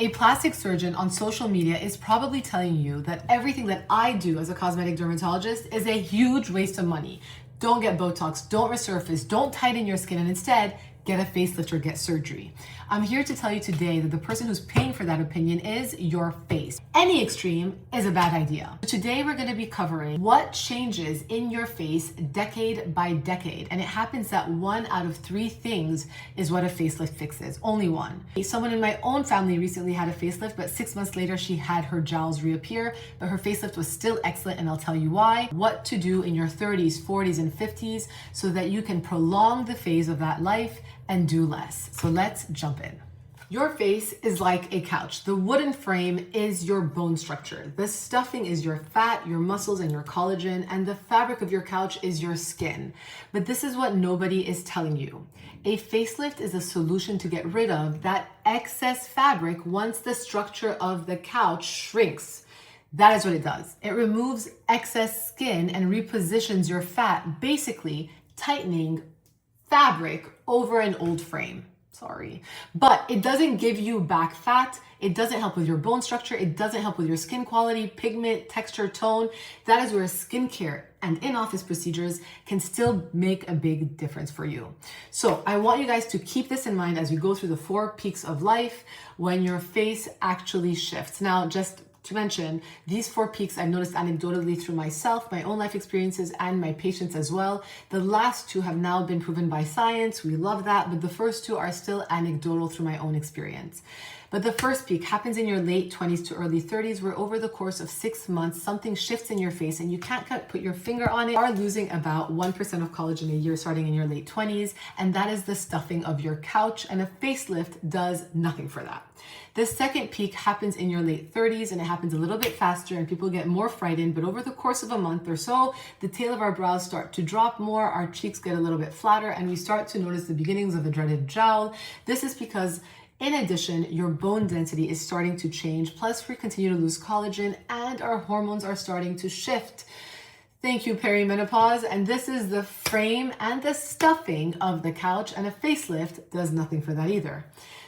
A plastic surgeon on social media is probably telling you that everything that I do as a cosmetic dermatologist is a huge waste of money. Don't get Botox, don't resurface, don't tighten your skin, and instead get a facelift or get surgery. I'm here to tell you today that the person who's paying for that opinion is your face. Any extreme is a bad idea. Today we're going to be covering what changes in your face decade by decade, and it happens that 1 out of 3 things is what a facelift fixes. Only one. Someone in my own family recently had a facelift, but 6 months later she had her jowls reappear, but her facelift was still excellent, and I'll tell you why. What to do in your 30s, 40s, and 50s so that you can prolong the phase of that life and do less. So let's jump in. Your face is like a couch. The wooden frame is your bone structure. The stuffing is your fat, your muscles, and your collagen, and the fabric of your couch is your skin. But this is what nobody is telling you. A facelift is a solution to get rid of that excess fabric once the structure of the couch shrinks. That is what it does. It removes excess skin and repositions your fat, basically tightening fabric over an old frame. Sorry. But it doesn't give you back fat. It doesn't help with your bone structure. It doesn't help with your skin quality, pigment, texture, tone. That is where skincare and in-office procedures can still make a big difference for you. So I want you guys to keep this in mind as we go through the 4 peaks of life when your face actually shifts. Now, just to mention, these 4 peaks I've noticed anecdotally through myself, my own life experiences, and my patients as well. The last 2 have now been proven by science. We love that, but the first 2 are still anecdotal through my own experience. But the first peak happens in your late 20s to early 30s, where over the course of 6 months, something shifts in your face and you can't put your finger on it. You are losing about 1% of collagen a year starting in your late 20s, and that is the stuffing of your couch, and a facelift does nothing for that. The second peak happens in your late 30s, and it happens a little bit faster and people get more frightened, but over the course of a month or so, the tail of our brows start to drop more, our cheeks get a little bit flatter, and we start to notice the beginnings of a dreaded jowl. This is because in addition, your bone density is starting to change, plus we continue to lose collagen and our hormones are starting to shift. Thank you, perimenopause. And this is the frame and the stuffing of the couch, and a facelift does nothing for that either.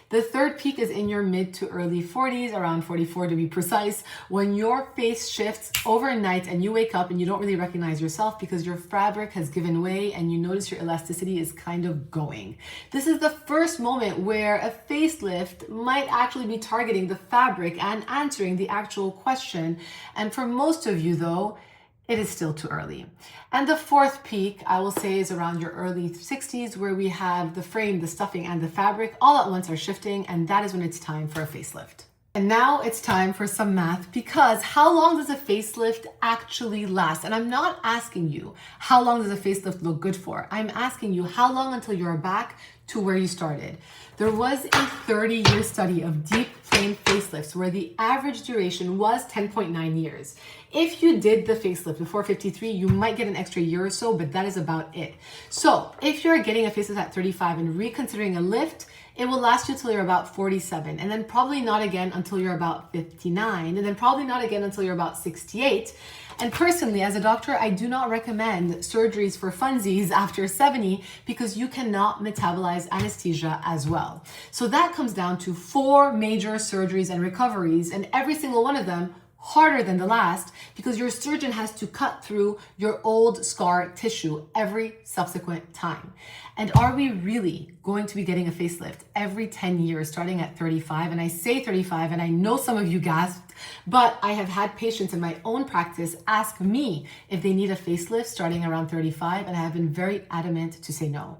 The third peak is in your mid to early 40s, around 44 to be precise, when your face shifts overnight and you wake up and you don't really recognize yourself because your fabric has given way and you notice your elasticity is kind of going. This is the first moment where a facelift might actually be targeting the fabric and answering the actual question. And for most of you though, it is still too early. And the 4th peak, I will say, is around your early 60s, where we have the frame, the stuffing, and the fabric all at once are shifting, and that is when it's time for a facelift. And now it's time for some math, because how long does a facelift actually last? And I'm not asking you how long does a facelift look good for. I'm asking you how long until you're back to where you started. There was a 30-year study of deep plane facelifts where the average duration was 10.9 years. If you did the facelift before 53, you might get an extra year or so, but that is about it. So if you're getting a facelift at 35 and reconsidering a lift, it will last you till you're about 47, and then probably not again until you're about 59, and then probably not again until you're about 68. And personally, as a doctor, I do not recommend surgeries for funsies after 70 because you cannot metabolize anesthesia as well. So that comes down to 4 major surgeries and recoveries, and every single one of them harder than the last because your surgeon has to cut through your old scar tissue every subsequent time. And are we really going to be getting a facelift every 10 years starting at 35? And I say 35, and I know some of you gasped, but I have had patients in my own practice ask me if they need a facelift starting around 35, and I have been very adamant to say no.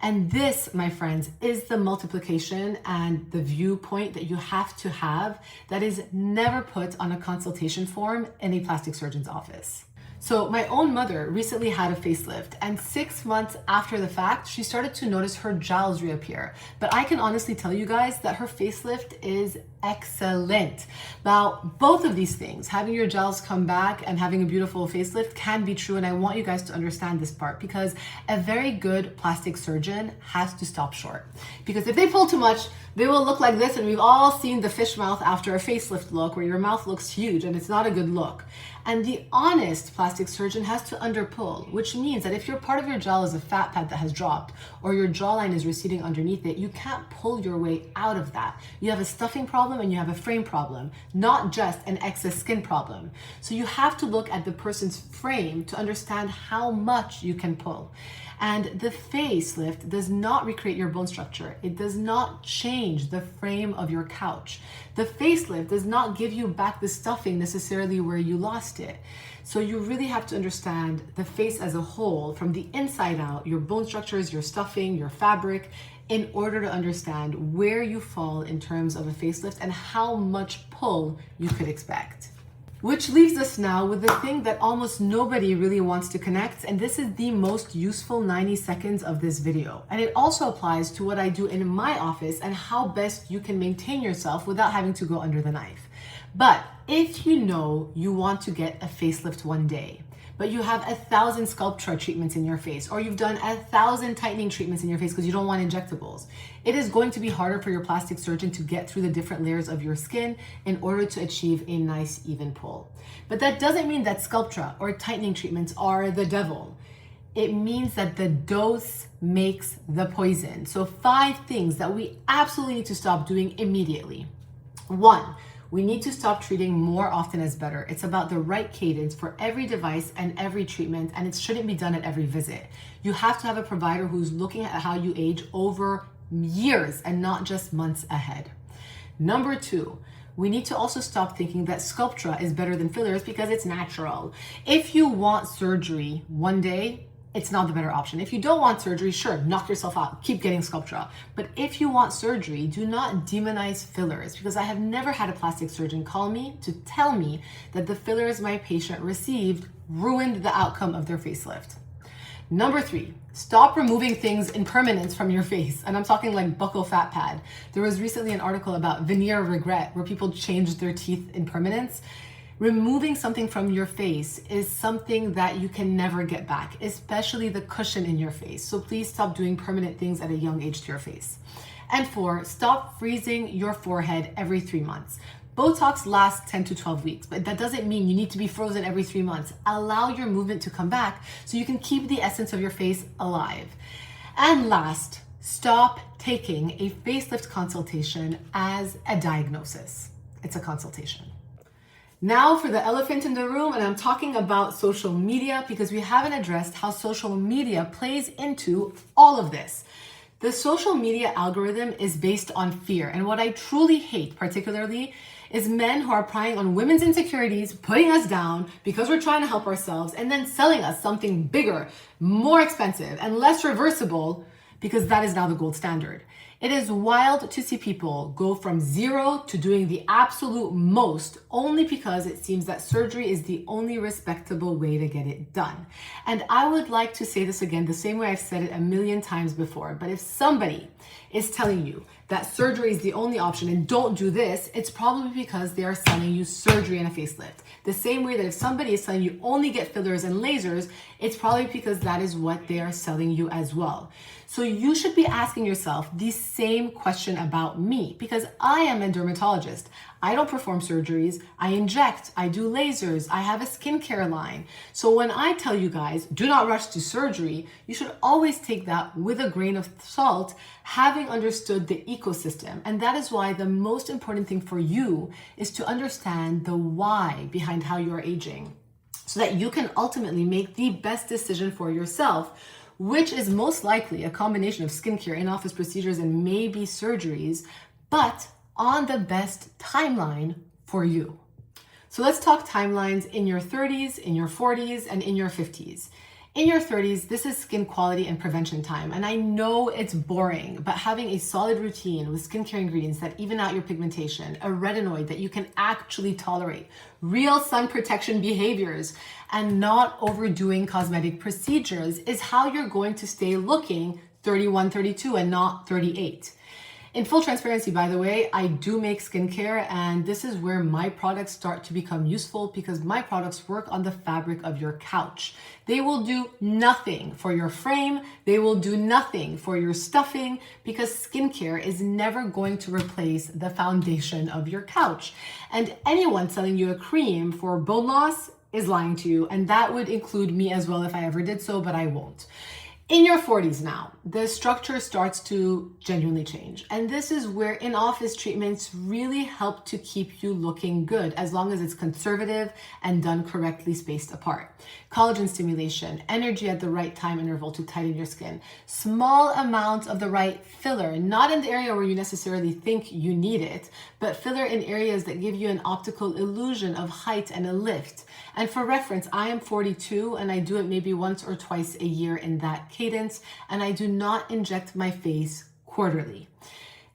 And this, my friends, is the multiplication and the viewpoint that you have to have that is never put on a consultation form in a plastic surgeon's office. So my own mother recently had a facelift, and 6 months after the fact, she started to notice her jowls reappear. But I can honestly tell you guys that her facelift is excellent. Now, both of these things, having your jowls come back and having a beautiful facelift, can be true, and I want you guys to understand this part because a very good plastic surgeon has to stop short. Because if they pull too much, they will look like this, and we've all seen the fish mouth after a facelift look where your mouth looks huge and it's not a good look. And the honest plastic surgeon has to underpull, which means that if your part of your jowl is a fat pad that has dropped or your jawline is receding underneath it, you can't pull your way out of that. You have a stuffing problem problem and you have a frame problem, not just an excess skin problem. So you have to look at the person's frame to understand how much you can pull. And the facelift does not recreate your bone structure. It does not change the frame of your couch. The facelift does not give you back the stuffing necessarily where you lost it. So you really have to understand the face as a whole, from the inside out, your bone structures, your stuffing, your fabric, in order to understand where you fall in terms of a facelift and how much pull you could expect. Which leaves us now with the thing that almost nobody really wants to connect, and this is the most useful 90 seconds of this video. And it also applies to what I do in my office and how best you can maintain yourself without having to go under the knife. But if you know you want to get a facelift one day, but you have 1,000 Sculptra treatments in your face, or you've done 1,000 tightening treatments in your face because you don't want injectables, it is going to be harder for your plastic surgeon to get through the different layers of your skin in order to achieve a nice even pull. But that doesn't mean that Sculptra or tightening treatments are the devil. It means that the dose makes the poison. So 5 things that we absolutely need to stop doing immediately. 1, we need to stop treating more often as better. It's about the right cadence for every device and every treatment, and it shouldn't be done at every visit. You have to have a provider who's looking at how you age over years and not just months ahead. Number 2, we need to also stop thinking that Sculptra is better than fillers because it's natural. If you want surgery one day, it's not the better option. If you don't want surgery, sure, knock yourself out, keep getting Sculptra. But if you want surgery, do not demonize fillers, because I have never had a plastic surgeon call me to tell me that the fillers my patient received ruined the outcome of their facelift. Number 3, stop removing things in permanence from your face. And I'm talking like buccal fat pad. There was recently an article about veneer regret where people changed their teeth in permanence. Removing something from your face is something that you can never get back, especially the cushion in your face. So please stop doing permanent things at a young age to your face. And 4, stop freezing your forehead every 3 months. Botox lasts 10 to 12 weeks, but that doesn't mean you need to be frozen every 3 months. Allow your movement to come back so you can keep the essence of your face alive. And last, stop taking a facelift consultation as a diagnosis. It's a consultation. Now for the elephant in the room, and I'm talking about social media because we haven't addressed how social media plays into all of this. The social media algorithm is based on fear, and what I truly hate particularly is men who are prying on women's insecurities, putting us down because we're trying to help ourselves, and then selling us something bigger, more expensive, and less reversible because that is now the gold standard. It is wild to see people go from 0 to doing the absolute most only because it seems that surgery is the only respectable way to get it done. And I would like to say this again the same way I've said it a million times before, but if somebody is telling you that surgery is the only option and don't do this, it's probably because they are selling you surgery and a facelift. The same way that if somebody is telling you only get fillers and lasers, it's probably because that is what they are selling you as well. So you should be asking yourself the same question about me, because I am a dermatologist. I don't perform surgeries, I inject, I do lasers, I have a skincare line. So when I tell you guys, do not rush to surgery, you should always take that with a grain of salt, having understood the ecosystem. And that is why the most important thing for you is to understand the why behind how you are aging, so that you can ultimately make the best decision for yourself, which is most likely a combination of skincare, in-office procedures, and maybe surgeries, but on the best timeline for you. So let's talk timelines in your 30s, in your 40s, and in your 50s. In your 30s, this is skin quality and prevention time. And I know it's boring, but having a solid routine with skincare ingredients that even out your pigmentation, a retinoid that you can actually tolerate, real sun protection behaviors, and not overdoing cosmetic procedures is how you're going to stay looking 31, 32 and not 38. In full transparency, by the way, I do make skincare, and this is where my products start to become useful because my products work on the fabric of your couch. They will do nothing for your frame. They will do nothing for your stuffing because skincare is never going to replace the foundation of your couch. And anyone selling you a cream for bone loss is lying to you, and that would include me as well if I ever did so, but I won't. In your 40s now, the structure starts to genuinely change. And this is where in-office treatments really help to keep you looking good, as long as it's conservative and done correctly spaced apart. Collagen stimulation, energy at the right time interval to tighten your skin, small amounts of the right filler, not in the area where you necessarily think you need it, but filler in areas that give you an optical illusion of height and a lift. And for reference, I am 42 and I do it maybe once or twice a year in that cadence, and I do not inject my face quarterly.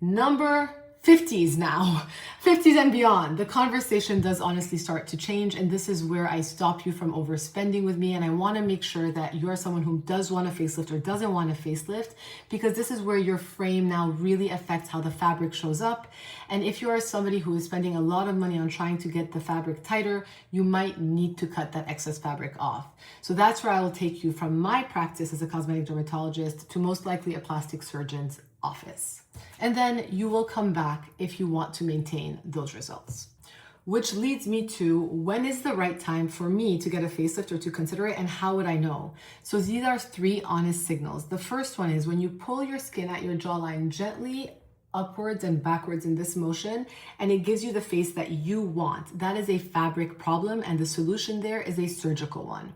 Number 50s now, 50s and beyond, the conversation does honestly start to change, and this is where I stop you from overspending with me, and I want to make sure that you're someone who does want a facelift or doesn't want a facelift, because this is where your frame now really affects how the fabric shows up. And if you are somebody who is spending a lot of money on trying to get the fabric tighter, you might need to cut that excess fabric off. So that's where I will take you from my practice as a cosmetic dermatologist to most likely a plastic surgeon's office. And then you will come back if you want to maintain those results. Which leads me to, when is the right time for me to get a facelift or to consider it, and how would I know? So these are 3 honest signals. The first one is when you pull your skin at your jawline gently upwards and backwards in this motion, and it gives you the face that you want. That is a fabric problem, and the solution there is a surgical one.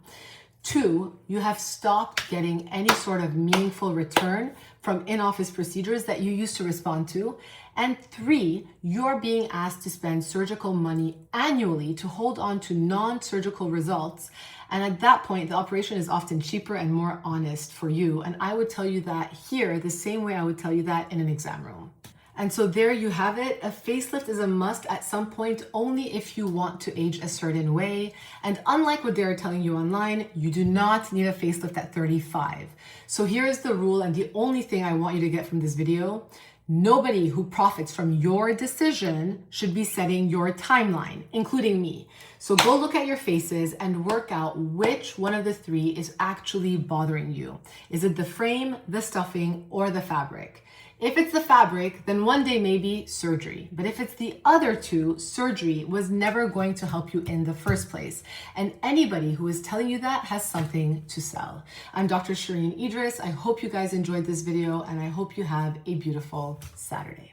2, you have stopped getting any sort of meaningful return from in-office procedures that you used to respond to. And 3, you're being asked to spend surgical money annually to hold on to non-surgical results. And at that point, the operation is often cheaper and more honest for you. And I would tell you that here the same way I would tell you that in an exam room. And so there you have it. A facelift is a must at some point only if you want to age a certain way. And unlike what they're telling you online, you do not need a facelift at 35. So here is the rule, and the only thing I want you to get from this video: nobody who profits from your decision should be setting your timeline, including me. So go look at your faces and work out which one of the 3 is actually bothering you. Is it the frame, the stuffing, or the fabric? If it's the fabric, then one day maybe surgery. But if it's the other 2, surgery was never going to help you in the first place. And anybody who is telling you that has something to sell. I'm Dr. Shereene Idriss. I hope you guys enjoyed this video, and I hope you have a beautiful Saturday.